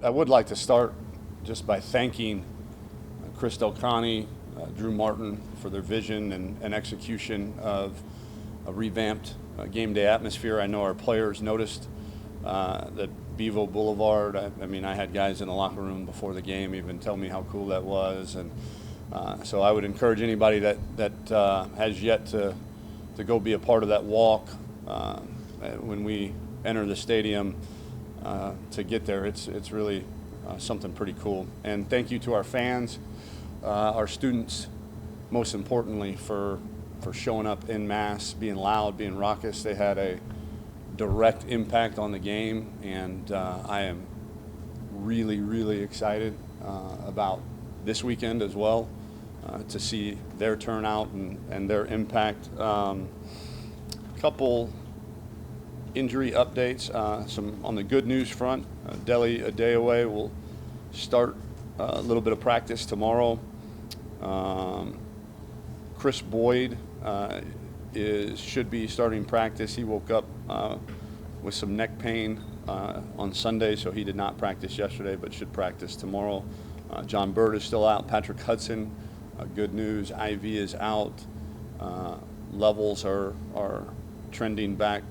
I would like to start just by thanking Chris Delcani, Drew Martin for their vision and execution of a revamped game day atmosphere. I know our players noticed that Bevo Boulevard, I had guys in the locker room before the game even tell me how cool that was. And so I would encourage anybody that has yet to go be a part of that walk when we enter the stadium to get there. It's really something pretty cool. And thank you to our fans, our students, most importantly, for showing up en masse, being loud, being raucous. They had a direct impact on the game, and I am really, really excited about this weekend as well, to see their turnout and their impact. Couple injury updates. Some on the good news front. Deli Adeoye will start a little bit of practice tomorrow. Chris Boyd should be starting practice. He woke up with some neck pain on Sunday, so he did not practice yesterday, but should practice tomorrow. John Bird is still out. Patrick Hudson, good news. Ivy is out. Levels are trending back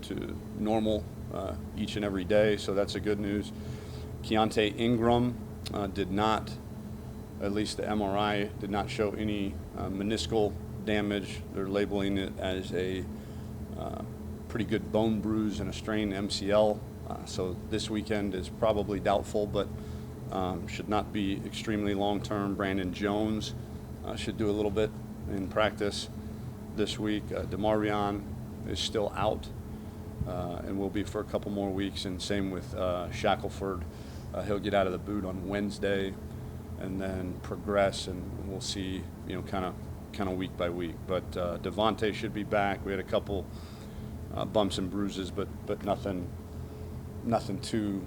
to normal each and every day, so that's a good news. Keontae Ingram did not, at least the MRI did not show any meniscal damage. They're labeling it as a pretty good bone bruise and a strained MCL. So this weekend is probably doubtful, but should not be extremely long-term. Brandon Jones should do a little bit in practice this week. DeMarion is still out and will be for a couple more weeks, and same with Shackelford. He'll get out of the boot on Wednesday and then progress, and we'll see, kind of week by week. But Devontae should be back. We had a couple bumps and bruises, but nothing too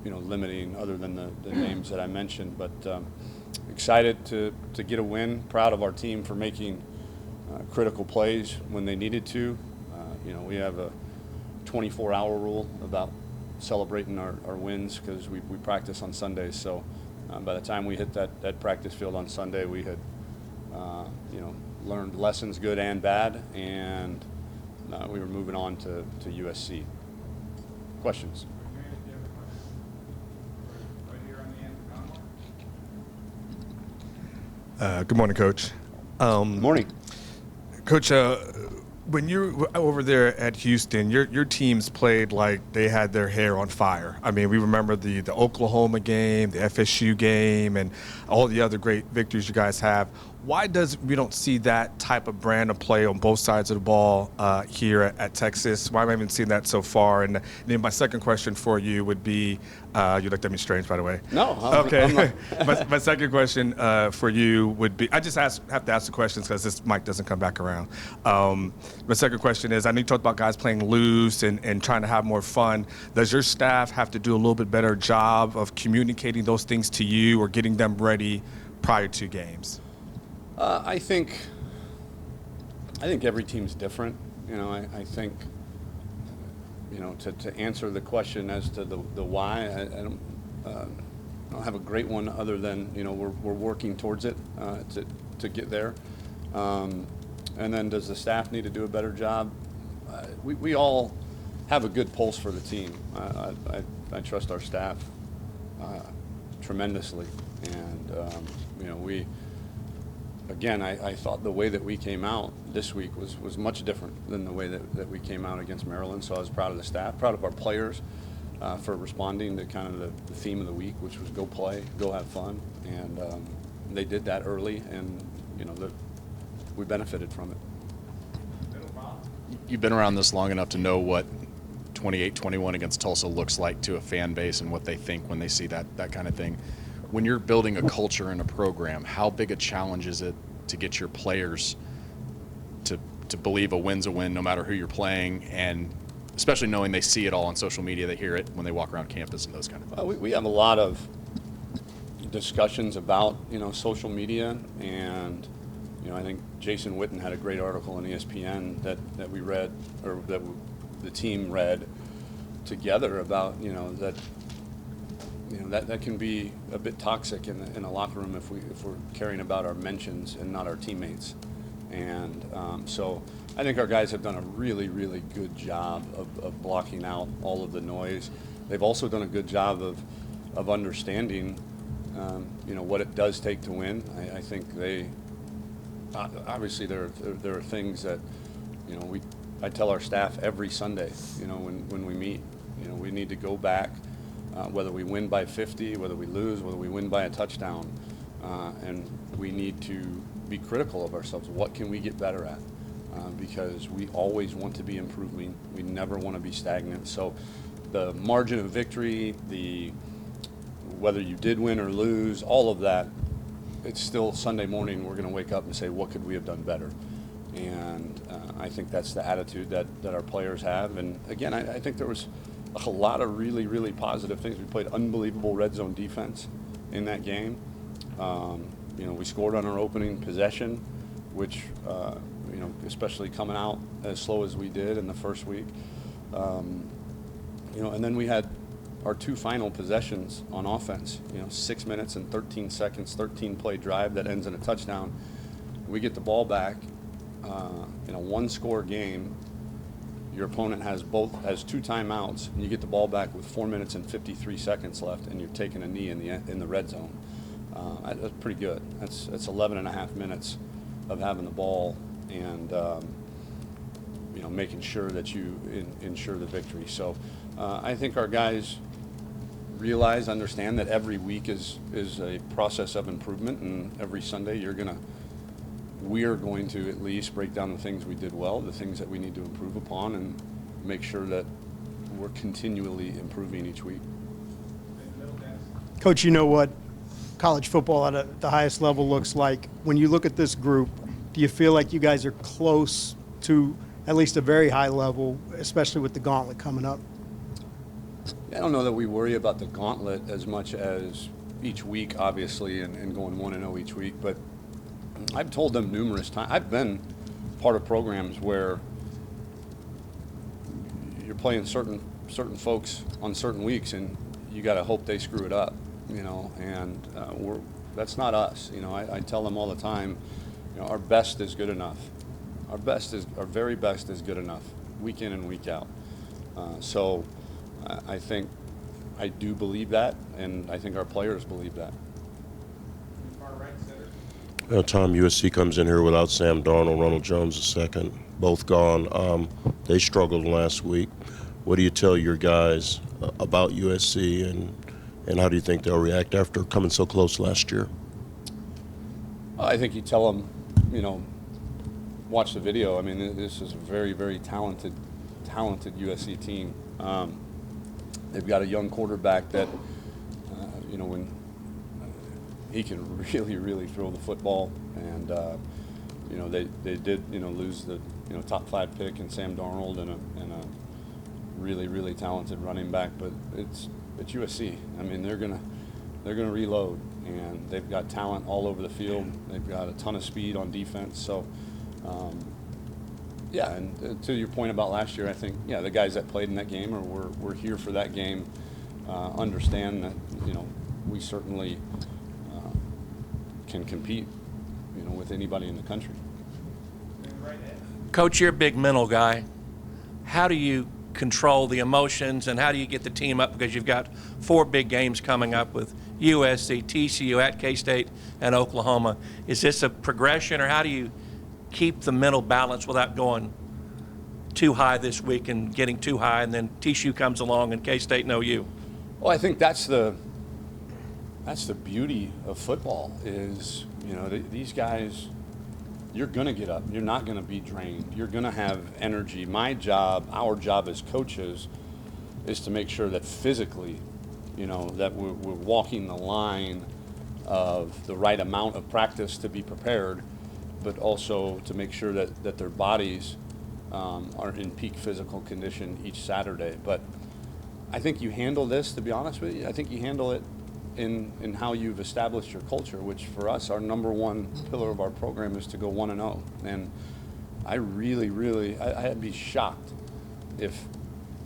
limiting other than the names that I mentioned. But excited to get a win. Proud of our team for making critical plays when they needed to. We have a 24-hour rule about celebrating our wins because we practice on Sundays. So by the time we hit that practice field on Sunday, we had learned lessons, good and bad, and we were moving on to USC. Questions? Good morning, Coach. Morning. Coach, when you were over there at Houston, your teams played like they had their hair on fire. We remember the Oklahoma game, the FSU game, and all the other great victories you guys have. Why we don't see that type of brand of play on both sides of the ball here at Texas? Why haven't we seen that so far? And then my second question for you would be, you looked at me strange, by the way. No. Okay. My second question for you would be, I just have to ask the questions because this mic doesn't come back around. My second question is, I know you talked about guys playing loose and trying to have more fun. Does your staff have to do a little bit better job of communicating those things to you or getting them ready prior to games? I think every team's different. I think, to answer the question as to the why, I don't have a great one other than, we're working towards it to get there. And then does the staff need to do a better job? We all have a good pulse for the team. I trust our staff tremendously. And, Again, I thought the way that we came out this week was much different than the way that we came out against Maryland. So I was proud of the staff, proud of our players for responding to kind of the theme of the week, which was go play, go have fun. And they did that early, and, we benefited from it. You've been around this long enough to know what 28-21 against Tulsa looks like to a fan base and what they think when they see that kind of thing. When you're building a culture and a program, how big a challenge is it to get your players to believe a win's a win no matter who you're playing, and especially knowing they see it all on social media, they hear it when they walk around campus and those kind of things? We have a lot of discussions about, social media, and, I think Jason Witten had a great article on ESPN that we read, or that the team read, together about, that can be a bit toxic in a locker room if we're caring about our mentions and not our teammates. And so I think our guys have done a really, really good job of blocking out all of the noise. They've also done a good job of understanding, what it does take to win. I think obviously there are things that, I tell our staff every Sunday, when we meet, we need to go back, whether we win by 50, whether we lose, whether we win by a touchdown, and we need to be critical of ourselves. What can we get better at? Because we always want to be improving. We never want to be stagnant. So the margin of victory, whether you did win or lose, all of that, it's still Sunday morning. We're going to wake up and say, what could we have done better? And I think that's the attitude that our players have. And again, I think there was a lot of really, really positive things. We played unbelievable red zone defense in that game. We scored on our opening possession, which, especially coming out as slow as we did in the first week. And then we had our two final possessions on offense, 6 minutes and 13 seconds, 13-play drive that ends in a touchdown. We get the ball back in a one-score game. Your opponent has two timeouts, and you get the ball back with 4 minutes and 53 seconds left, and you're taking a knee in the red zone. That's pretty good. That's 11 and a half minutes of having the ball and making sure that you ensure the victory. So I think our guys understand that every week is a process of improvement, and every Sunday we're going to at least break down the things we did well, the things that we need to improve upon, and make sure that we're continually improving each week. Coach, you know what college football at the highest level looks like. When you look at this group, do you feel like you guys are close to at least a very high level, especially with the gauntlet coming up? I don't know that we worry about the gauntlet as much as each week, obviously, and going 1-0 each week. But I've told them numerous times. I've been part of programs where you're playing certain folks on certain weeks, and you got to hope they screw it up, And that's not us. I tell them all the time, our best is good enough. Our very best is good enough, week in and week out. So I think I do believe that, and I think our players believe that. Tom, USC comes in here without Sam Darnold, Ronald Jones II, both gone. They struggled last week. What do you tell your guys about USC, and how do you think they'll react after coming so close last year? I think you tell them, watch the video. I mean, this is a very, very talented USC team. They've got a young quarterback that, when he can really, really throw the football, and they did lose the top 5 pick in Sam Darnold and a really, really talented running back, but it's USC. I mean, they're gonna reload, and they've got talent all over the field. They've got a ton of speed on defense. So, and to your point about last year, I think the guys that played in that game or were here for that game understand that we certainly can compete with anybody in the country. Coach, you're a big mental guy. How do you control the emotions, and how do you get the team up? Because you've got 4 big games coming up with USC, TCU, at K-State, and Oklahoma. Is this a progression, or how do you keep the mental balance without going too high this week and getting too high, and then TCU comes along and K-State and OU? Well, I think that's the beauty of football is, these guys, you're going to get up. You're not going to be drained. You're going to have energy. Our job as coaches is to make sure that physically, that we're walking the line of the right amount of practice to be prepared, but also to make sure that their bodies are in peak physical condition each Saturday. But I think you handle this, to be honest with you, I think you handle it in how you've established your culture, which for us, our number one pillar of our program is to go 1-0. And I really, I'd be shocked if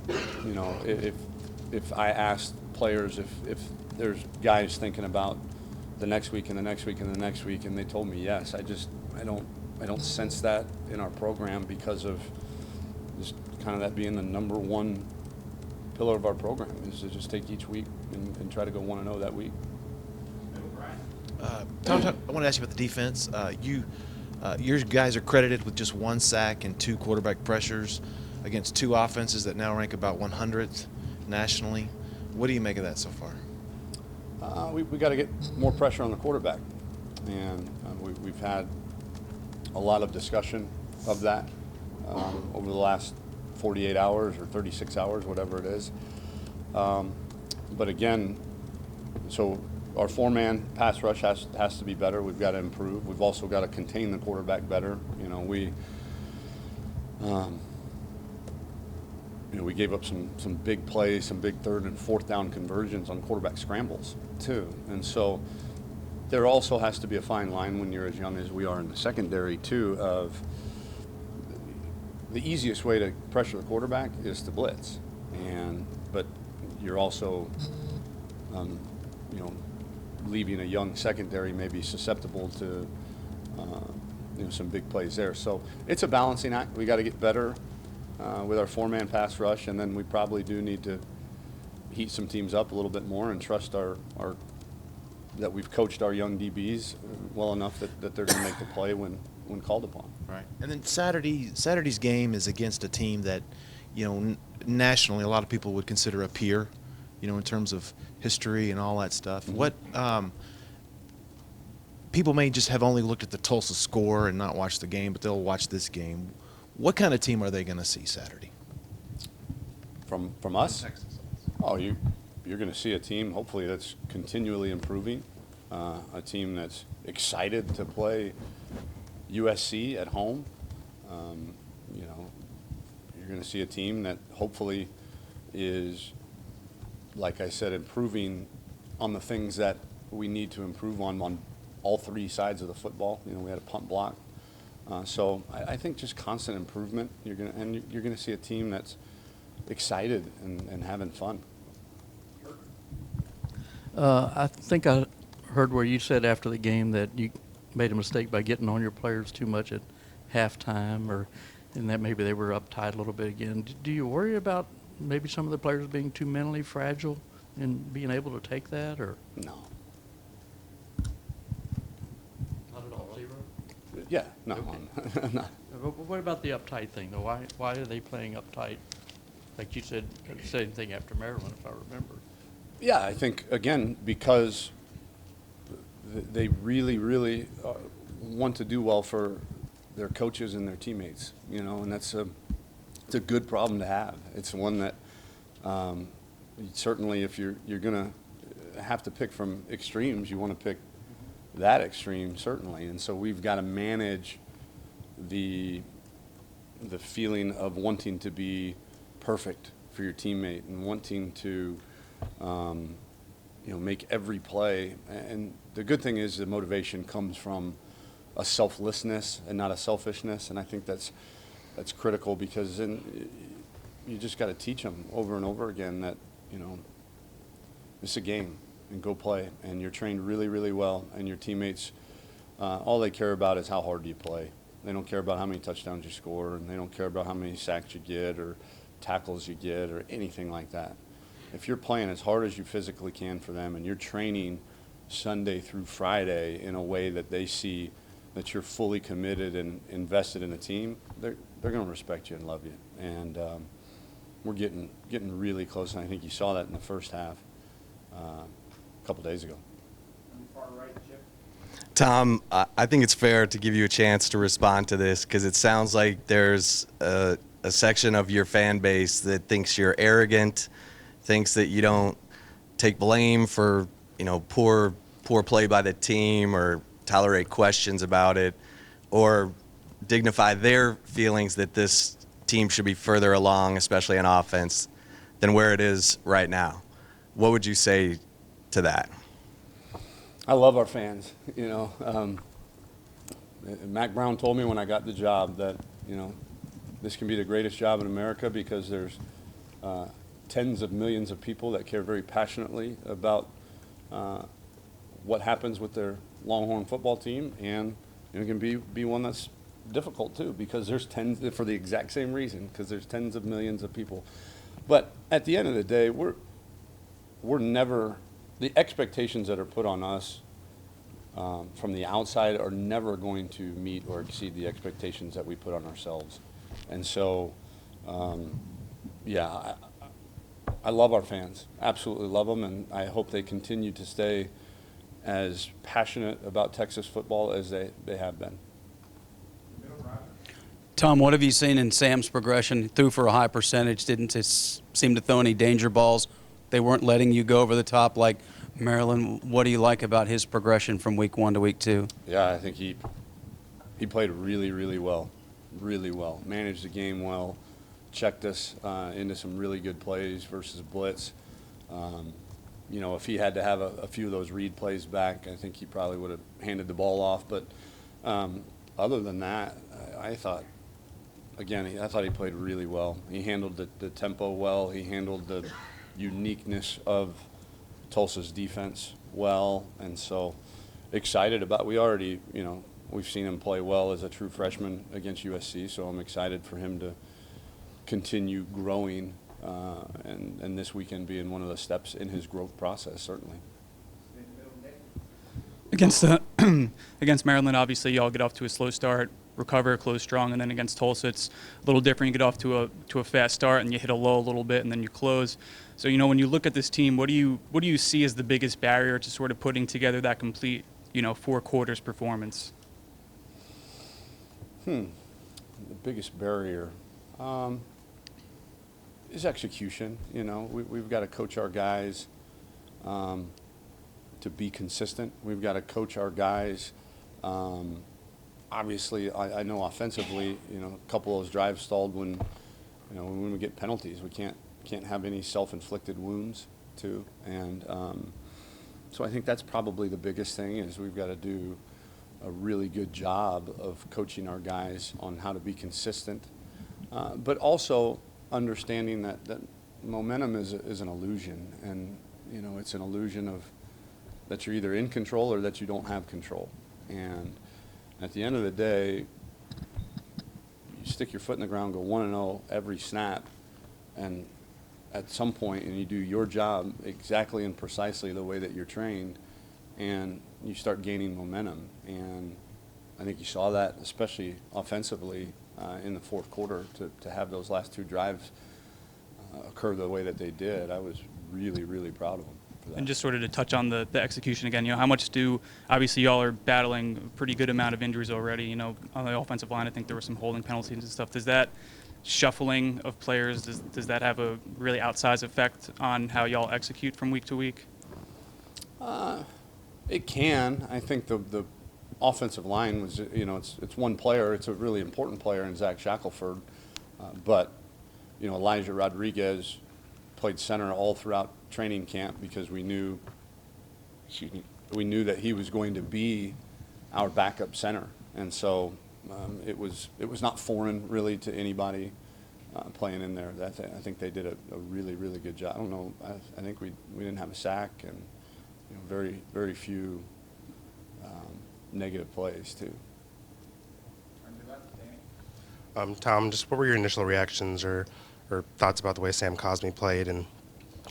you know, if I asked players if there's guys thinking about the next week and the next week and the next week, and they told me yes. I don't sense that in our program because of just kind of that being the number one pillar of our program is to just take each week and try to go 1-0 that week. Tom, I want to ask you about the defense. Your guys are credited with just 1 sack and 2 quarterback pressures against 2 offenses that now rank about 100th nationally. What do you make of that so far? We got to get more pressure on the quarterback, and we've had a lot of discussion of that over the last 48 hours or 36 hours, whatever it is. But again, so our 4-man pass rush has to be better. We've got to improve. We've also got to contain the quarterback better. You know, we gave up some big plays, some big 3rd and 4th down conversions on quarterback scrambles too. And so there also has to be a fine line when you're as young as we are in the secondary too, of the easiest way to pressure the quarterback is to blitz. But you're also, leaving a young secondary may be susceptible to, some big plays there. So it's a balancing act. We got to get better with our 4-man pass rush, and then we probably do need to heat some teams up a little bit more and trust that we've coached our young DBs well enough that they're going to make the play when called upon. Right. And then Saturday's game is against a team that, nationally a lot of people would consider a peer, in terms of history and all that stuff. Mm-hmm. What people may just have only looked at the Tulsa score and not watched the game, but they'll watch this game. What kind of team are they going to see Saturday? From us? Oh, you're going to see a team hopefully that's continually improving, a team that's excited to play USC at home. You're going to see a team that hopefully is, like I said, improving on the things that we need to improve on all 3 sides of the football. We had a punt block. So I think just constant improvement. You're going to see a team that's excited and having fun. I think I heard where you said after the game that you made a mistake by getting on your players too much at halftime, and that maybe they were uptight a little bit again. Do you worry about maybe some of the players being too mentally fragile and being able to take that, or? No. Not at all, 0? Yeah, no. Okay. No. What about the uptight thing, though? Why are they playing uptight? Like you said, the same thing after Maryland, if I remember. Yeah, I think, again, because they really, really want to do well for their coaches and their teammates, and it's a good problem to have. It's one that certainly if you're going to have to pick from extremes, you want to pick that extreme, certainly. And so we've got to manage the feeling of wanting to be perfect for your teammate and wanting to make every play. And the good thing is the motivation comes from a selflessness and not a selfishness, and I think that's critical, because then you just got to teach them over and over again that it's a game and go play, and you're trained really, really well, and your teammates, all they care about is how hard do you play. They don't care about how many touchdowns you score, and they don't care about how many sacks you get or tackles you get or anything like that. If you're playing as hard as you physically can for them, and you're training Sunday through Friday in a way that they see that you're fully committed and invested in the team, they're going to respect you and love you. And we're getting really close, and I think you saw that in the first half a couple days ago. Tom, I think it's fair to give you a chance to respond to this, because it sounds like there's a section of your fan base that thinks you're arrogant, thinks that you don't take blame for poor play by the team, or tolerate questions about it, or dignify their feelings that this team should be further along, especially on offense, than where it is right now. What would you say to that? I love our fans. Mac Brown told me when I got the job that this can be the greatest job in America, because there's tens of millions of people that care very passionately about what happens with their Longhorn football team, and it can be one that's difficult too, because there's for the exact same reason, because there's tens of millions of people. But at the end of the day, we're never, the expectations that are put on us from the outside are never going to meet or exceed the expectations that we put on ourselves. And so, yeah, I love our fans, absolutely love them, and I hope they continue to stay as passionate about Texas football as they have been. Tom, what have you seen in Sam's progression? He threw for a high percentage, didn't seem to throw any danger balls. They weren't letting you go over the top like Maryland. What do you like about his progression from week 1 to week 2? Yeah, I think he played really, really well, managed the game well, checked us into some really good plays versus blitz. You know, if he had to have a few of those read plays back, I think he probably would have handed the ball off. But other than that, I thought he played really well. He handled the tempo well. He handled the uniqueness of Tulsa's defense well. And so excited about, we've seen him play well as a true freshman against USC, so I'm excited for him to continue growing and this weekend being one of the steps in his growth process, certainly. Against Maryland, obviously, y'all get off to a slow start, recover, close strong, and then against Tulsa, it's a little different. You get off to a fast start, and you hit a low a little bit, and then you close. So, when you look at this team, what do you see as the biggest barrier to sort of putting together that complete, 4 quarters performance? The biggest barrier is execution. We've got to coach our guys to be consistent. We've got to coach our guys. Obviously, I know offensively, a couple of those drives stalled when we get penalties. We can't have any self-inflicted wounds too. And so I think that's probably the biggest thing, is we've got to do a really good job of coaching our guys on how to be consistent, but also understanding that momentum is an illusion, and it's an illusion of that you're either in control or that you don't have control. And at the end of the day, you stick your foot in the ground, go 1-0 every snap, and at some point, and you do your job exactly and precisely the way that you're trained, and you start gaining momentum. And I think you saw that, especially offensively, in the fourth quarter, to have those last 2 drives occur the way that they did. I was really, really proud of them for that. And just sort of to touch on the execution again, how much obviously y'all are battling a pretty good amount of injuries already, on the offensive line. I think there were some holding penalties and stuff. Does that shuffling of players, does that have a really outsized effect on how y'all execute from week to week? It can. I think the offensive line was, it's one player. It's a really important player in Zach Shackelford. But, Elijah Rodriguez played center all throughout training camp because we knew that he was going to be our backup center. And so it was not foreign really to anybody playing in there. I think they did a really, really good job. I don't know. I think we didn't have a sack, and very, very few negative plays too. Tom, just what were your initial reactions or thoughts about the way Sam Cosmi played, and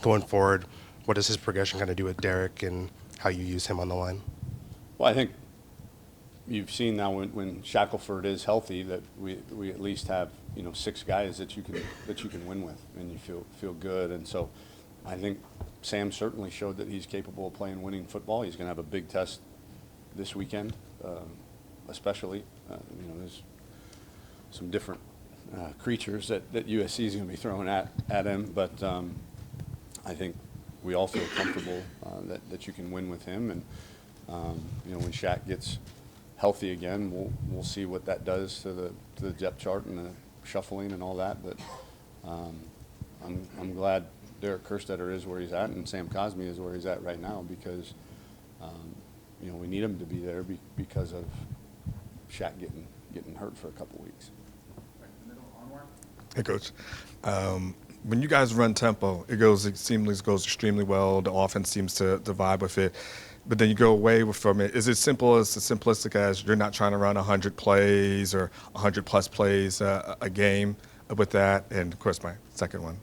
going forward, what does his progression kind of do with Derek and how you use him on the line? Well, I think you've seen now when Shackelford is healthy that we at least have 6 guys that you can win with, and you feel good. And so I think Sam certainly showed that he's capable of playing winning football. He's going to have a big test this weekend, especially. There's some different creatures that USC is going to be throwing at him, but I think we all feel comfortable that you can win with him. And when Shaq gets healthy again, we'll see what that does to the depth chart and the shuffling and all that. But I'm glad Derek Kerstetter is where he's at, and Sam Cosmi is where he's at right now, because we need him to be there because of Shaq getting hurt for a couple weeks. Hey, Coach. when you guys run tempo, it seemingly goes extremely well. The offense seems to vibe with it. But then you go away from it. Is it simplistic as you're not trying to run 100 plays or 100 plus plays a game with that? And of course, my second one,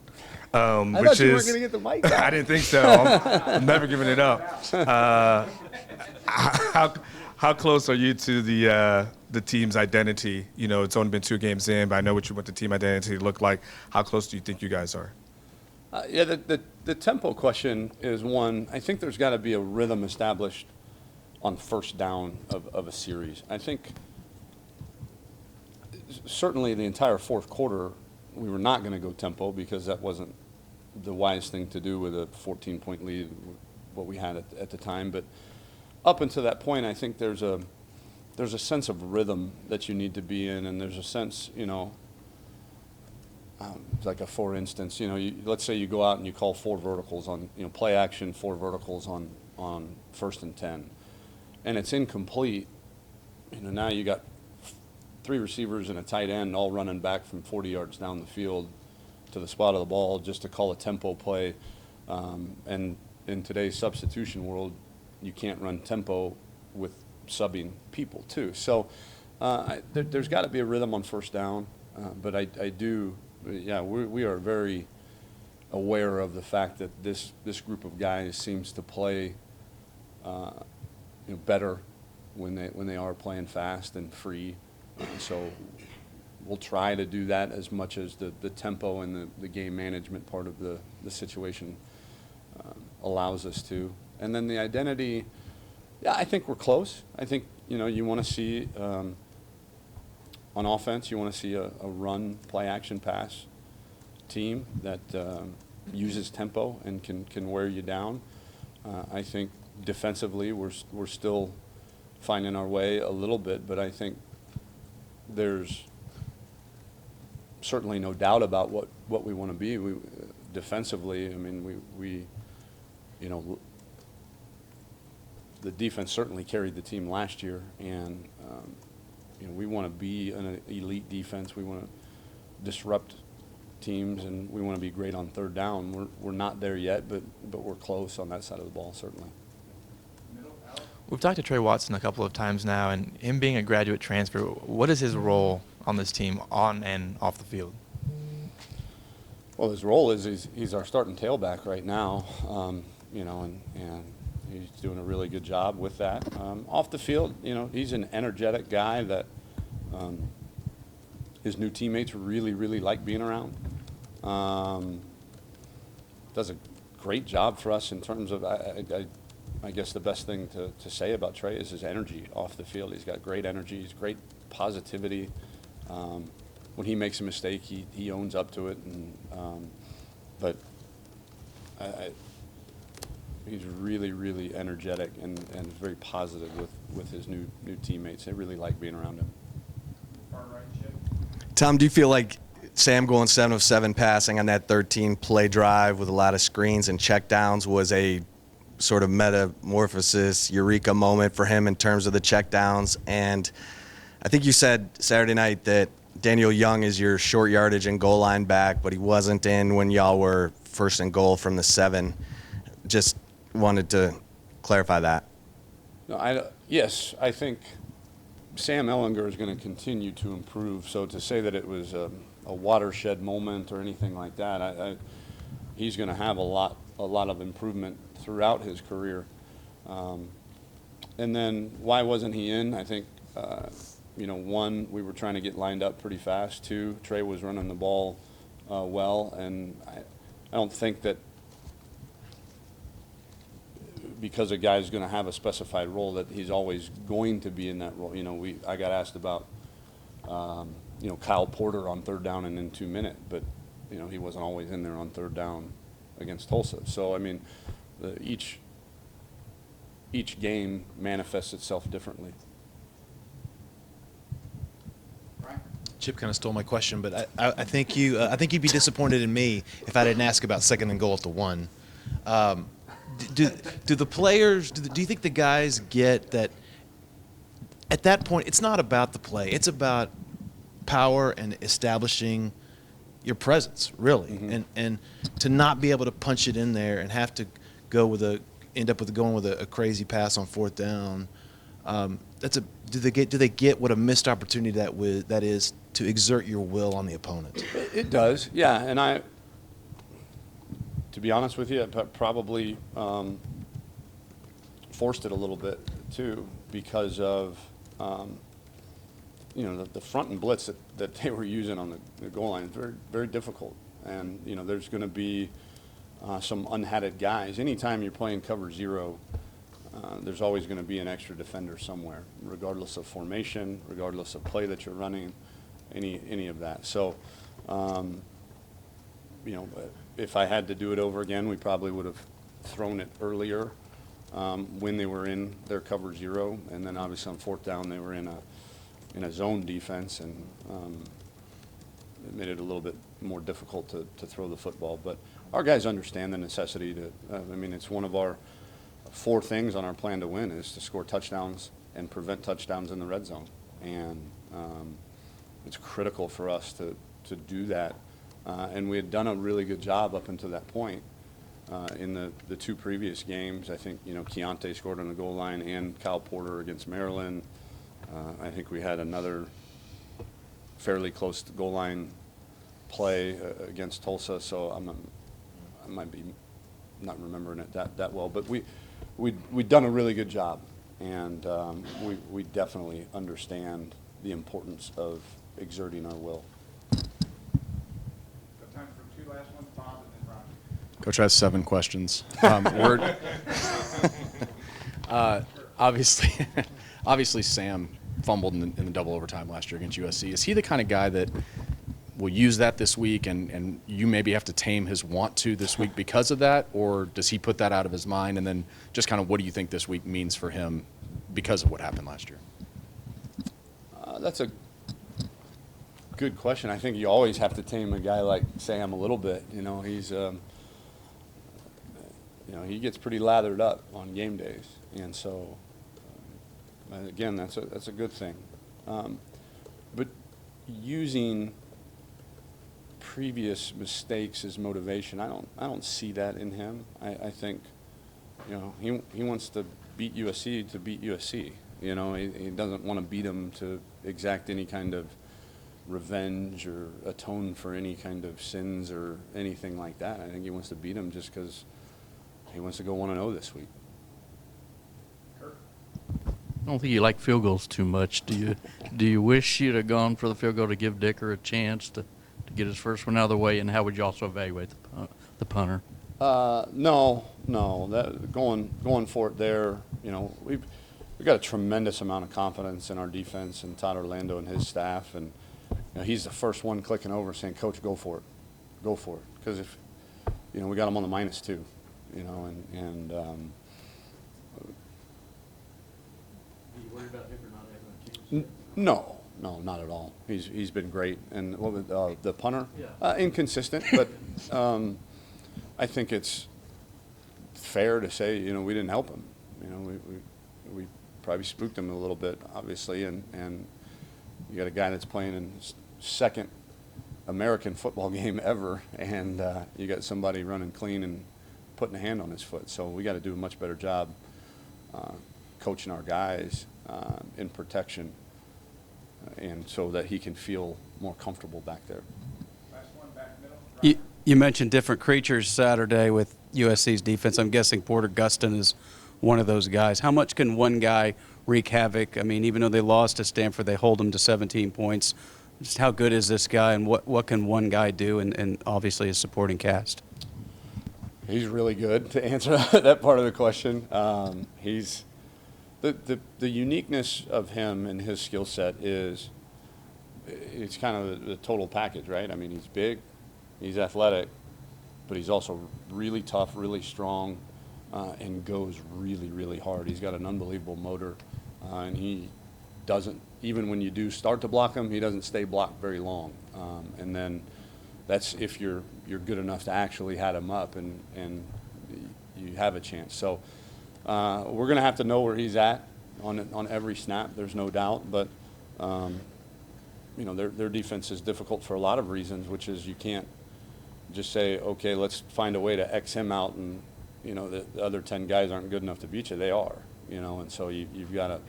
I which thought you weren't is going to get the mic. I didn't think so. I'm never giving it up. How close are you to the team's identity? You know, it's only been 2 games in, but I know what you want the team identity to look like. How close do you think you guys are? Yeah, the tempo question is one. I think there's got to be a rhythm established on first down of a series. I think certainly the entire fourth quarter, we were not going to go tempo because that wasn't the wise thing to do with a 14-point lead, what we had at the time. But up until that point, I think there's a sense of rhythm that you need to be in, and there's a sense, you know, like for instance, you know, let's say you go out and you call 4 verticals on, you know, play action, 4 verticals on 1st and 10, and it's incomplete. You know, now you got 3 receivers and a tight end all running back from 40 yards down the field to the spot of the ball just to call a tempo play. And in today's substitution world, you can't run tempo with subbing people too. So there's got to be a rhythm on first down, but I do. Yeah, we are very aware of the fact that this group of guys seems to play better when they are playing fast and free. So we'll try to do that as much as the tempo and the game management part of the situation allows us to. And then the identity, yeah, I think we're close. I think, you know, you want to see on offense, you want to see a run, play action, pass team that uses tempo and can wear you down. I think defensively we're still finding our way a little bit, but I think there's certainly no doubt about what we want to be. Defensively, I mean, we you know, the defense certainly carried the team last year, and you know, we want to be an elite defense. We want to disrupt teams, and we want to be great on third down. We're not there yet, but we're close on that side of the ball, certainly. We've talked to Trey Watson a couple of times now, and him being a graduate transfer, what is his role on this team on and off the field? Well, his role is he's our starting tailback right now, you know, and he's doing a really good job with that. Off the field, you know, he's an energetic guy that his new teammates really, really like being around. Does a great job for us in terms of, I guess the best thing to say about Trey is his energy off the field. He's got great energy. He's great positivity. When he makes a mistake, he owns up to it. And but he's really, really energetic and very positive with his new teammates. They really like being around him. Tom, do you feel like Sam going 7 of 7 passing on that 13-play drive with a lot of screens and checkdowns was a sort of metamorphosis, eureka moment for him in terms of the checkdowns? And I think you said Saturday night that Daniel Young is your short yardage and goal line back, but he wasn't in when y'all were first and goal from the 7. Just wanted to clarify that. No, yes, I think Sam Ehlinger is going to continue to improve. So to say that it was a watershed moment or anything like that, he's going to have a lot of improvement throughout his career. And then why wasn't he in? I think, you know, 1, we were trying to get lined up pretty fast. 2, Trey was running the ball well, and I don't think that because a guy's going to have a specified role that he's always going to be in that role. You know, I got asked about, you know, Kyle Porter on third down and in 2 minute, but, you know, he wasn't always in there on third down against Tulsa. So, I mean, each game manifests itself differently. Chip kind of stole my question, but I think I think you'd be disappointed in me if I didn't ask about 2nd and goal at the 1. Do the players? Do you think the guys get that? At that point, it's not about the play; it's about power and establishing your presence, really, Mm-hmm. and to not be able to punch it in there and have to go with end up with going with a crazy pass on fourth down. Do they get what a missed opportunity that is to exert your will on the opponent? It does, yeah. And to be honest with you, I probably forced it a little bit too because of the front and blitz that they were using on the goal line is very, very difficult. And there's going to be some unhatted guys. Anytime you're playing cover zero, there's always going to be an extra defender somewhere, regardless of formation, regardless of play that you're running, any of that. So, if I had to do it over again, we probably would have thrown it earlier when they were in their cover zero, and then obviously on fourth down they were in a zone defense, and it made it a little bit more difficult to throw the football. But our guys understand the necessity to. It's one of our 4 things on our plan to win is to score touchdowns and prevent touchdowns in the red zone, and it's critical for us to do that. And we had done a really good job up until that point. In the 2 previous games, I think Keontae scored on the goal line and Kyle Porter against Maryland. I think we had another fairly close to goal line play against Tulsa, so I might be not remembering it that well, but we'd done a really good job, and we definitely understand the importance of exerting our will. Time for 2 last ones, Bob, and then Roger. Coach has 7 questions. Obviously, Sam fumbled in the double overtime last year against USC. Is he the kind of guy that will use that this week, and you maybe have to tame his want to this week because of that, or does he put that out of his mind? And then just kind of what do you think this week means for him because of what happened last year? That's a good question. I think you always have to tame a guy like Sam a little bit. He's he gets pretty lathered up on game days, and so again, that's a good thing. But using previous mistakes as motivation, I don't see that in him. I think he wants to beat USC to beat USC. He doesn't want to beat them to exact any kind of revenge or atone for any kind of sins or anything like that. I think he wants to beat them just because he wants to go 1-0 this week. I don't think you like field goals too much. Do you wish you'd have gone for the field goal to give Dicker a chance to get his first one out of the way? And how would you also evaluate the punter? No. That going for it there. We've got a tremendous amount of confidence in our defense and Todd Orlando and his staff, and he's the first one clicking over saying, "Coach, go for it, because if we got him on the -2, and. Worried about Dicker not having a chance? No, not at all. He's been great. And what was the punter? Yeah. Inconsistent, but I think it's fair to say we didn't help him. We probably spooked him a little bit, obviously, and you got a guy that's playing in his 2nd American football game ever, and you got somebody running clean and putting a hand on his foot. So we got to do a much better job coaching our guys in protection, and so that he can feel more comfortable back there. Last one, back middle. You mentioned different creatures Saturday with USC's defense. I'm guessing Porter Gustin is one of those guys. How much can one guy wreak havoc? Even though they lost to Stanford, they hold them to 17 points. Just how good is this guy, and what can one guy do, and obviously his supporting cast? He's really good, to answer that part of the question. He's the uniqueness of him and his skill set is it's kind of the total package, right? He's big, he's athletic, but he's also really tough, really strong, and goes really, really hard. He's got an unbelievable motor, and he doesn't, even when you do start to block him, he doesn't stay blocked very long. And then that's if you're good enough to actually hat him up and you have a chance. So we're going to have to know where he's at on every snap. There's no doubt, but you know, their defense is difficult for a lot of reasons, which is you can't just say, okay, let's find a way to X him out and, you know, the other 10 guys aren't good enough to beat you. They are, you know, and so you've got to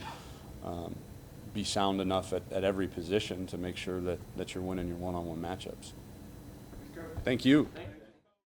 be sound enough at every position to make sure that you're winning your one-on-one matchups. Thank you.